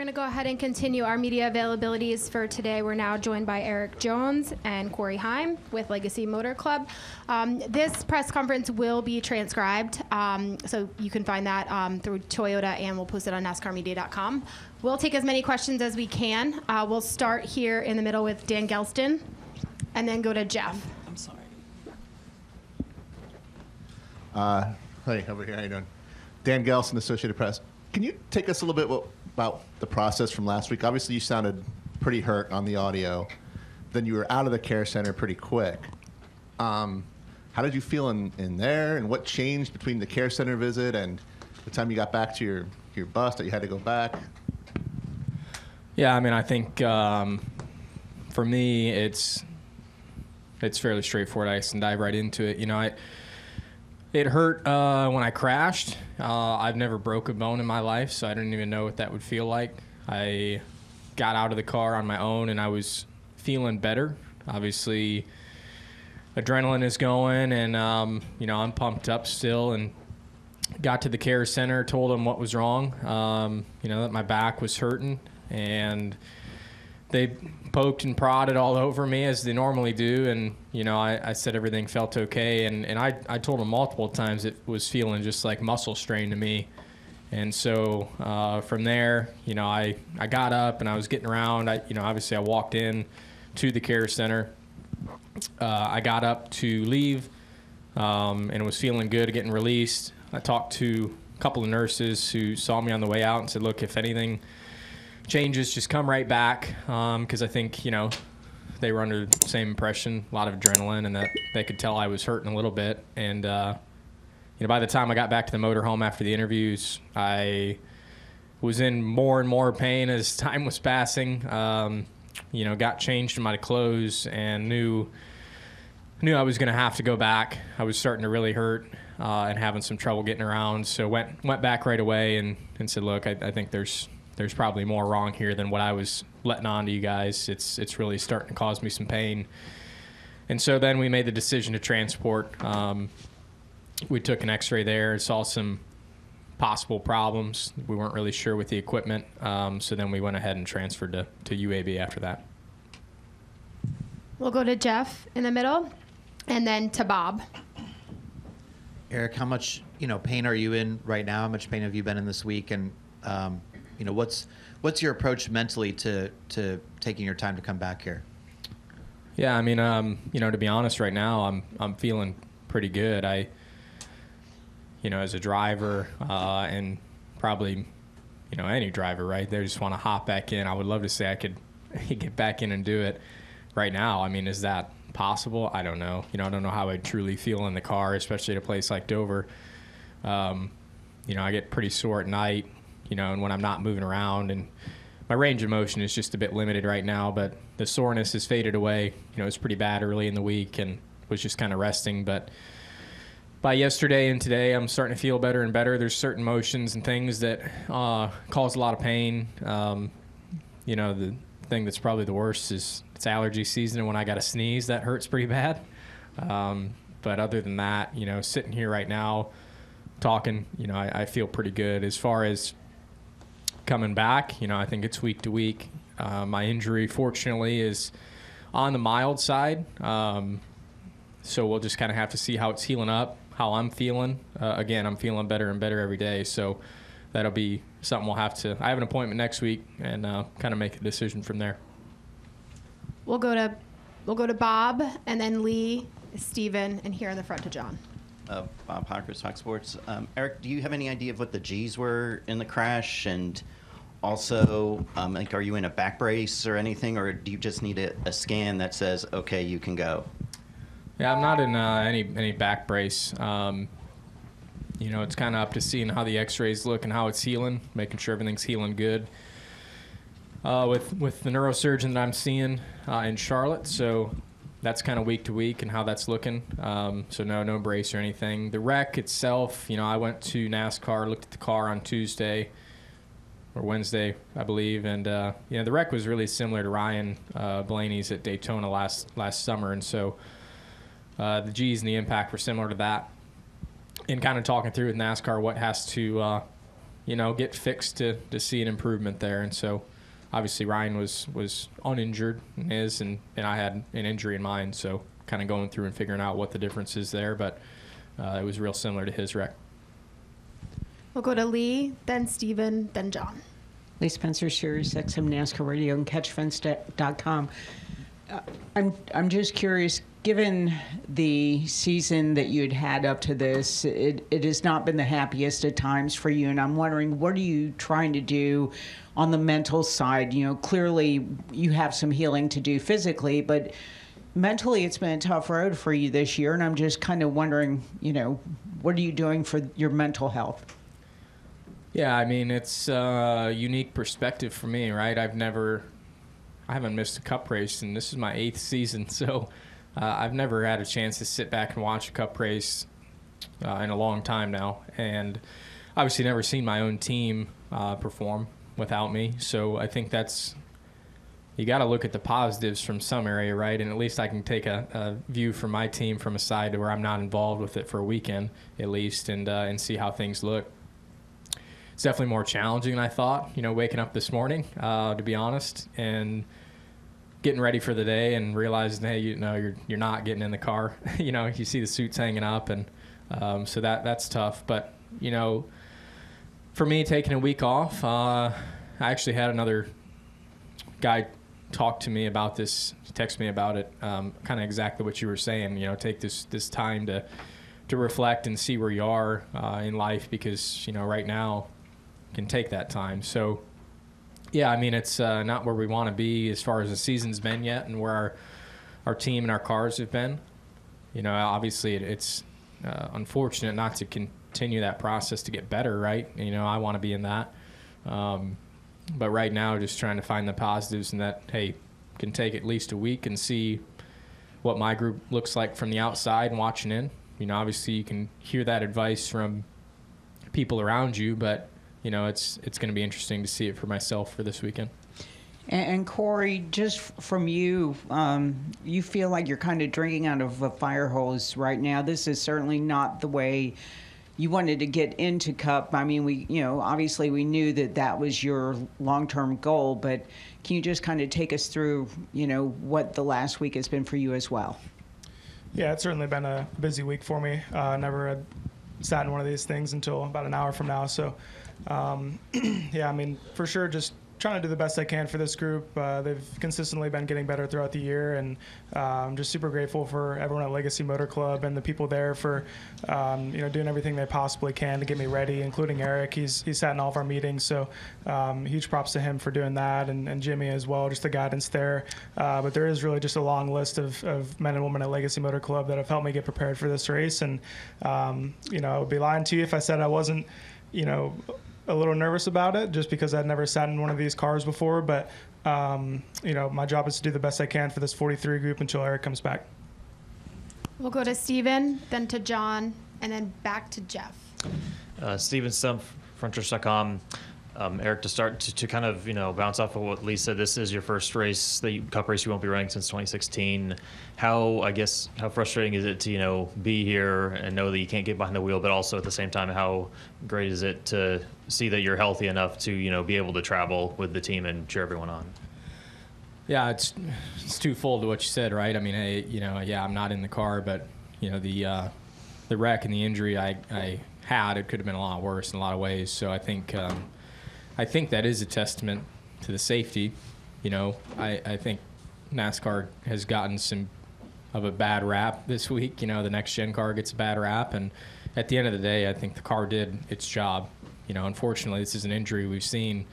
going to go ahead and continue our media availabilities for today. We're now joined by Erik Jones and Corey Heim with Legacy Motor Club. This press conference will be transcribed, so you can find that through Toyota, and we'll post it on NASCARmedia.com. We'll take as many questions as we can. We'll start here in the middle with Dan Gelston, and then go to Jeff. I'm sorry. Hey, over here. How you doing? Dan Gelston, Associated Press. Can you take us a little bit about the process from last week? Obviously, you sounded pretty hurt on the audio. Then you were out of the care center pretty quick. How did you feel in there, and what changed between the care center visit and the time you got back to your bus that you had to go back? Yeah, I mean, I think for me, it's fairly straightforward. I can dive right into it. You know, it hurt when I crashed. I've never broke a bone in my life, so I didn't even know what that would feel like. I got out of the car on my own, and I was feeling better. Obviously, adrenaline is going, and, you know, I'm pumped up still, and got to the care center, told them what was wrong, you know, that my back was hurting, and they poked and prodded all over me as they normally do, and you know, I said everything felt okay, and I told them multiple times it was feeling just like muscle strain to me, and so from there, you know, I got up and I was getting around. You know, obviously I walked in to the care center. I got up to leave, and was feeling good, getting released. I talked to a couple of nurses who saw me on the way out and said, "Look, if anything changes, just come right back," because I think, you know, they were under the same impression, a lot of adrenaline, and that they could tell I was hurting a little bit. And you know, by the time I got back to the motorhome after the interviews, I was in more and more pain as time was passing. You know, got changed in my clothes and knew I was going to have to go back. I was starting to really hurt and having some trouble getting around, so went back right away and said, "Look, I think there's probably more wrong here than what I was letting on to you guys. It's really starting to cause me some pain." And so then we made the decision to transport. We took an x-ray there and saw some possible problems. We weren't really sure with the equipment. So then we went ahead and transferred to UAB after that. We'll go to Jeff in the middle, and then to Bob. Erik, how much pain are you in right now? How much pain have you been in this week? And you know, what's your approach mentally to taking your time to come back here? Yeah, I mean, you know, to be honest, right now I'm feeling pretty good. You know, as a driver, and probably, you know, any driver, right? They just want to hop back in. I would love to say I could get back in and do it right now. I mean, is that possible? I don't know. You know, I don't know how I'd truly feel in the car, especially at a place like Dover. You know, I get pretty sore at night, you know, and when I'm not moving around, and my range of motion is just a bit limited right now, but the soreness has faded away. You know, it's pretty bad early in the week and was just kind of resting, but by yesterday and today, I'm starting to feel better and better. There's certain motions and things that cause a lot of pain. You know, the thing that's probably the worst is it's allergy season, and when I got to sneeze, that hurts pretty bad. But other than that, you know, sitting here right now talking, you know, I feel pretty good. As far as coming back, you know, I think it's week to week. My injury, fortunately, is on the mild side. So we'll just kind of have to see how it's healing up, how I'm feeling. Again, I'm feeling better and better every day. So that'll be something we'll have to. I have an appointment next week and kind of make a decision from there. We'll go to Bob, and then Lee, Steven, and here in the front to John. Bob Hockers, Fox Sports. Erik, do you have any idea of what the G's were in the crash? And also, like, are you in a back brace or anything, or do you just need a scan that says, okay, you can go? Yeah, I'm not in any back brace. You know, it's kind of up to seeing how the x-rays look and how it's healing, making sure everything's healing good. With the neurosurgeon that I'm seeing in Charlotte, so that's kind of week to week and how that's looking. So no brace or anything. The wreck itself, you know, I went to NASCAR, looked at the car on Tuesday or Wednesday, I believe, and you know, the wreck was really similar to Ryan Blaney's at Daytona last summer, and so the G's and the impact were similar to that. And kind of talking through with NASCAR what has to get fixed to see an improvement there. And so obviously Ryan was uninjured in his, and I had an injury in mine. So kind of going through and figuring out what the difference is there. But it was real similar to his wreck. We'll go to Lee, then Steven, then John. Lee Spencer, Sirius XM NASCAR Radio and CatchFence.com. I'm just curious, given the season that you'd had up to this, it has not been the happiest at times for you, and I'm wondering, what are you trying to do on the mental side? Clearly you have some healing to do physically, but mentally it's been a tough road for you this year, and I'm just kind of wondering, what are you doing for your mental health? Yeah, I mean, it's a unique perspective for me, right? I haven't missed a cup race, and this is my 8th season, so I've never had a chance to sit back and watch a cup race in a long time now, and obviously never seen my own team perform without me, so I think you got to look at the positives from some area, right? And at least I can take a view from my team from a side where I'm not involved with it for a weekend at least, and see how things look. It's definitely more challenging than I thought, waking up this morning, to be honest, and getting ready for the day and realizing, hey, you're not getting in the car. You see the suits hanging up, and so that's tough. But, for me, taking a week off, I actually had another guy talk to me about this, text me about it, kind of exactly what you were saying, take this time to reflect and see where you are in life, because, right now, can take that time. So yeah, I mean, it's not where we want to be as far as the season's been yet, and where our team and our cars have been. Obviously it's unfortunate not to continue that process to get better, right? I want to be in that, but right now just trying to find the positives, and that, hey, can take at least a week and see what my group looks like from the outside and watching in. Obviously you can hear that advice from people around you, but it's going to be interesting to see it for myself for this weekend. And Corey, just from you, you feel like you're kind of drinking out of a fire hose right now. This is certainly not the way you wanted to get into Cup. I mean, obviously we knew that was your long-term goal, but can you just kind of take us through, what the last week has been for you as well? Yeah, it's certainly been a busy week for me. Never had sat in one of these things until about an hour from now. So, yeah, I mean, for sure, just trying to do the best I can for this group. They've consistently been getting better throughout the year, and I'm just super grateful for everyone at Legacy Motor Club and the people there for, doing everything they possibly can to get me ready, including Erik. He's sat in all of our meetings, so huge props to him for doing that, and Jimmy as well, just the guidance there. But there is really just a long list of men and women at Legacy Motor Club that have helped me get prepared for this race, and, I would be lying to you if I said I wasn't, a little nervous about it, just because I'd never sat in one of these cars before. But, my job is to do the best I can for this 43 group until Erik comes back. We'll go to Steven, then to John, and then back to Jeff. Steven Stump, frontrush.com. Erik, to start to kind of, bounce off of what Lee said, this is your first race, the Cup race you won't be running since 2016. How frustrating is it to, be here and know that you can't get behind the wheel, but also at the same time, how great is it to see that you're healthy enough to, be able to travel with the team and cheer everyone on? Yeah, it's twofold to what you said, right? I mean, I'm not in the car, but, the wreck and the injury I had, it could have been a lot worse in a lot of ways. So I think that is a testament to the safety. I think NASCAR has gotten some of a bad rap this week. The next gen car gets a bad rap, and at the end of the day, I think the car did its job. Unfortunately, this is an injury we've seen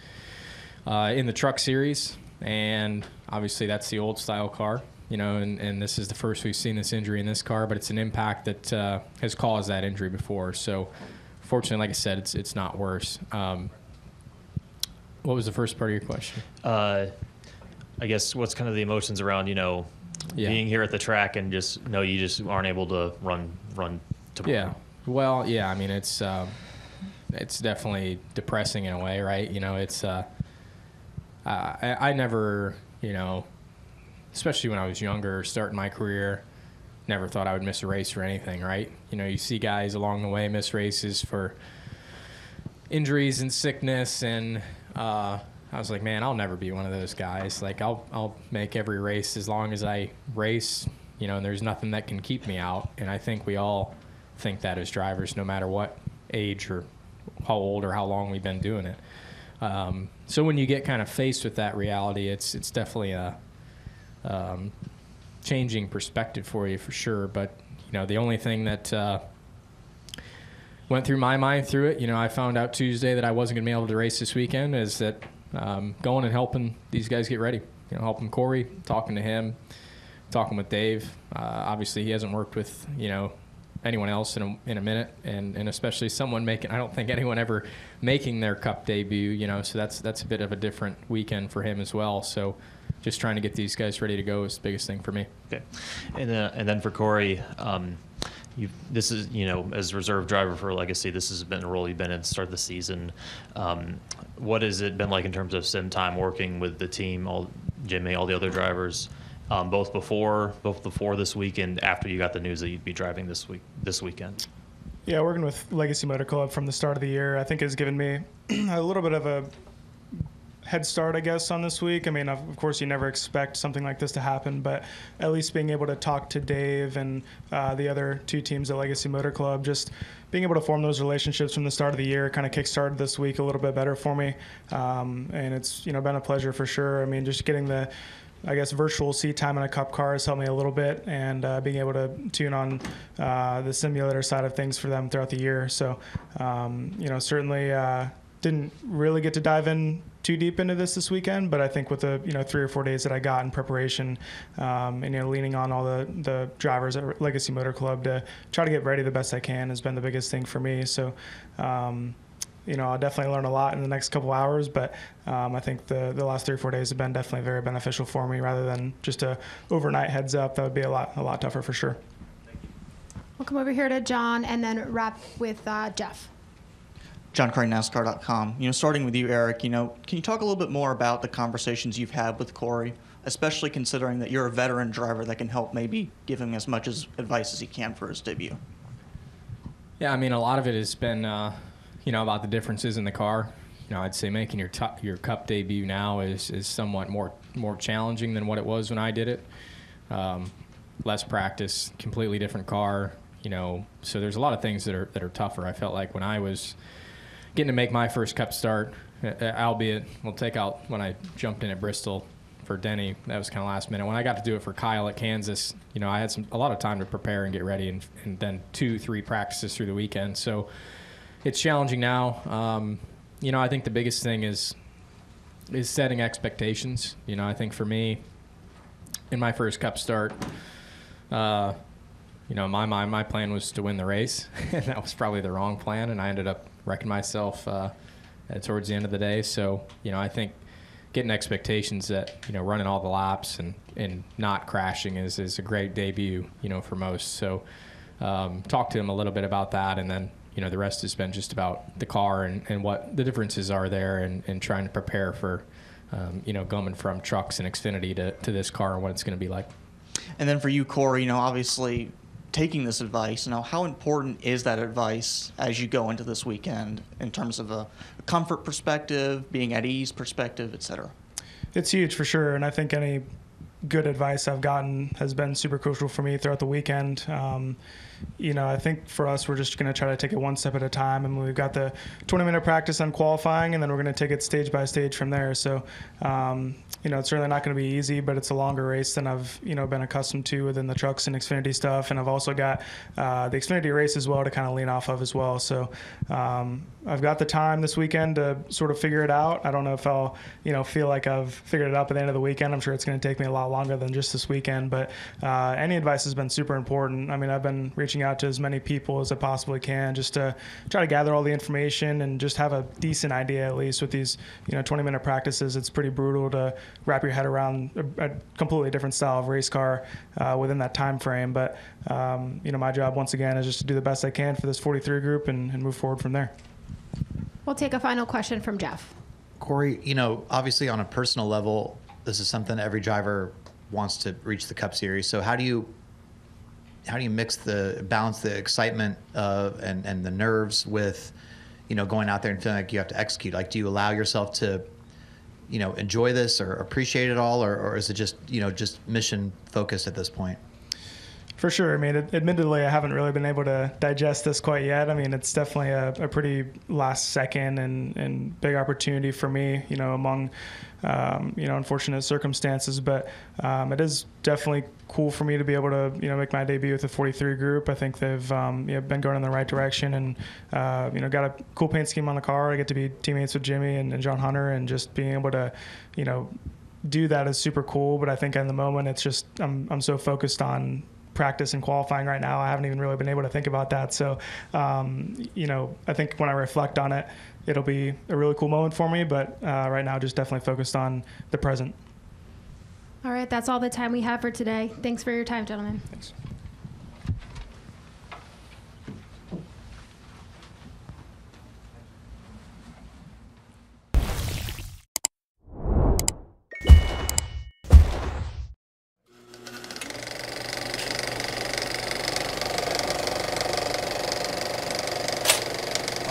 in the truck series, and obviously that's the old style car. And this is the first we've seen this injury in this car, but it's an impact that has caused that injury before. So, fortunately, like I said, it's not worse. What was the first part of your question? I guess what's kind of the emotions around, being here at the track and you just aren't able to run tomorrow. Yeah. Well, yeah, I mean, it's definitely depressing in a way, right? It's I never, especially when I was younger, starting my career, never thought I would miss a race or anything, right? You see guys along the way miss races for injuries and sickness, and I was like, man, I'll never be one of those guys. Like, I'll make every race as long as I race, you know, and there's nothing that can keep me out. And I think we all think that as drivers, no matter what age or how old or how long we've been doing it. So when you get kind of faced with that reality, it's definitely a changing perspective for you, for sure. But, you know, the only thing that went through my mind through it, you know, I found out Tuesday that I wasn't going to be able to race this weekend, is that going and helping these guys get ready. You know, helping Corey, talking to him, talking with Dave. Obviously, he hasn't worked with, you know, anyone else in a minute, and especially someone making, I don't think anyone ever making their Cup debut, you know, so that's a bit of a different weekend for him as well. So just trying to get these guys ready to go is the biggest thing for me. Okay. And then for Corey, this is, you know, as reserve driver for Legacy, this has been a role you've been in to start the season. What has it been like in terms of sim time working with the team, Jimmy, all the other drivers, both before this week and after you got the news that you'd be driving this weekend? Yeah, working with Legacy Motor Club from the start of the year, I think has given me a little bit of a head start, I guess, on this week. I mean, of course, you never expect something like this to happen, but at least being able to talk to Dave and the other two teams at Legacy Motor Club, just being able to form those relationships from the start of the year kind of kickstarted this week a little bit better for me. And it's, you know, been a pleasure for sure. I mean, just getting the, I guess, virtual seat time in a Cup car has helped me a little bit, and being able to tune on the simulator side of things for them throughout the year. So, you know, certainly didn't really get to dive in too deep into this weekend, but I think with the, you know, 3 or 4 days that I got in preparation, and, you know, leaning on all the drivers at Legacy Motor Club to try to get ready the best I can has been the biggest thing for me. So, you know, I'll definitely learn a lot in the next couple hours, but I think the last 3 or 4 days have been definitely very beneficial for me, rather than just a overnight heads up. That would be a lot tougher for sure. We'll come over here to John and then wrap with Jeff. John Crane, NASCAR.com. You know, starting with you, Erik, you know, can you talk a little bit more about the conversations you've had with Corey, especially considering that you're a veteran driver that can help maybe give him as much advice as he can for his debut? Yeah, I mean, a lot of it has been, you know, about the differences in the car. You know, I'd say making your Cup debut now is somewhat more challenging than what it was when I did it. Less practice, completely different car. You know, so there's a lot of things that are tougher. I felt like when I was getting to make my first Cup start, albeit we'll take out when I jumped in at Bristol for Denny, that was kind of last minute. When I got to do it for Kyle at Kansas, you know, I had a lot of time to prepare and get ready, and then 2-3 practices through the weekend. So it's challenging now. You know, I think the biggest thing is setting expectations. You know, I think for me, in my first Cup start, you know, in my mind, my plan was to win the race, and that was probably the wrong plan, and I ended up wrecking myself towards the end of the day. So, you know, I think getting expectations that, you know, running all the laps and not crashing is a great debut, you know, for most. So talk to him a little bit about that, and then, you know, the rest has been just about the car and what the differences are there, and trying to prepare for, you know, going from trucks and Xfinity to this car and what it's going to be like. And then for you, Corey, you know, obviously taking this advice, you know, how important is that advice as you go into this weekend in terms of a comfort perspective, being at ease perspective, et cetera? It's huge for sure, and I think any good advice I've gotten has been super crucial for me throughout the weekend. You know, I think for us, we're just going to try to take it one step at a time. And we've got the 20-minute practice on qualifying, and then we're going to take it stage by stage from there. So, you know, it's certainly not going to be easy, but it's a longer race than I've, you know, been accustomed to within the trucks and Xfinity stuff. And I've also got the Xfinity race as well to kind of lean off of as well. So I've got the time this weekend to sort of figure it out. I don't know if I'll, you know, feel like I've figured it out by the end of the weekend. I'm sure it's going to take me a lot longer than just this weekend, but any advice has been super important. I mean, I've been reaching out to as many people as I possibly can just to try to gather all the information and just have a decent idea, at least with these, you know, 20-minute practices. It's pretty brutal to wrap your head around a completely different style of race car within that time frame. But, you know, my job once again is just to do the best I can for this 43 group and move forward from there. We'll take a final question from Jeff. Corey, you know, obviously on a personal level, this is something every driver wants to reach the Cup Series. So how do you balance the excitement and the nerves with, going out there and feeling like you have to execute? Like, do you allow yourself to, enjoy this or appreciate it all, or is it just, just mission focused at this point? For sure. I mean, admittedly, I haven't really been able to digest this quite yet. I mean, it's definitely a pretty last second and big opportunity for me, among, unfortunate circumstances. But it is definitely cool for me to be able to, make my debut with the 43 group. I think they've been going in the right direction and, got a cool paint scheme on the car. I get to be teammates with Jimmy and John Hunter, and just being able to, do that is super cool. But I think in the moment, it's just I'm so focused on practice and qualifying right now. I haven't even really been able to think about that. So, I think when I reflect on it, it'll be a really cool moment for me. But right now, just definitely focused on the present. All right, that's all the time we have for today. Thanks for your time, gentlemen. Thanks.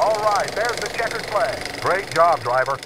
All right, there's the checkered flag. Great job, driver.